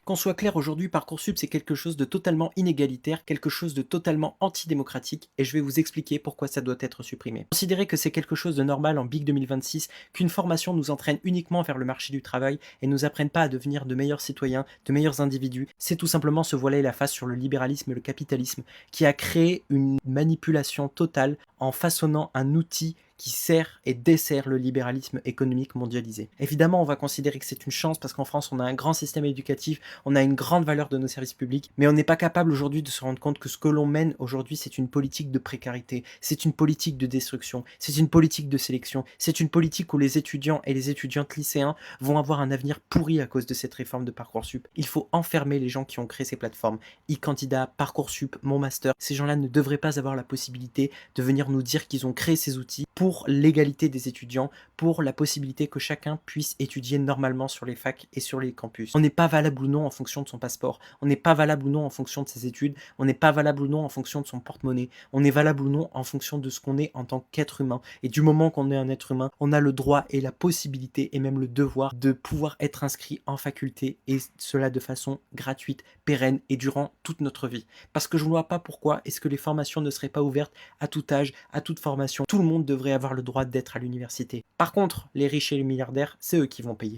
Qu'on soit clair, aujourd'hui, Parcoursup, c'est quelque chose de totalement inégalitaire, quelque chose de totalement antidémocratique, et je vais vous expliquer pourquoi ça doit être supprimé. Considérez que c'est quelque chose de normal en BIC 2026, qu'une formation nous entraîne uniquement vers le marché du travail et nous apprenne pas à devenir de meilleurs citoyens, de meilleurs individus. C'est tout simplement se voiler la face sur le libéralisme et le capitalisme qui a créé une manipulation totale en façonnant un outil qui sert et dessert le libéralisme économique mondialisé. Évidemment, on va considérer que c'est une chance parce qu'en France, on a un grand système éducatif, on a une grande valeur de nos services publics, mais on n'est pas capable aujourd'hui de se rendre compte que ce que l'on mène aujourd'hui, c'est une politique de précarité, c'est une politique de destruction, c'est une politique de sélection, c'est une politique où les étudiants et les étudiantes lycéens vont avoir un avenir pourri à cause de cette réforme de Parcoursup. Il faut enfermer les gens qui ont créé ces plateformes, e-candidat, Parcoursup, Mon Master. Ces gens-là ne devraient pas avoir la possibilité de venir nous dire qu'ils ont créé ces outils pour l'égalité des étudiants, pour la possibilité que chacun puisse étudier normalement sur les facs et sur les campus. On n'est pas valable ou non en fonction de son passeport, on n'est pas valable ou non en fonction de ses études, on n'est pas valable ou non en fonction de son porte-monnaie, on est valable ou non en fonction de ce qu'on est en tant qu'être humain. Et du moment qu'on est un être humain, on a le droit et la possibilité et même le devoir de pouvoir être inscrit en faculté, et cela de façon gratuite, pérenne et durant toute notre vie. Parce que je ne vois pas pourquoi est-ce que les formations ne seraient pas ouvertes à tout âge, à toute formation. Tout le monde devrait avoir le droit d'être à l'université. Par contre, les riches et les milliardaires, c'est eux qui vont payer.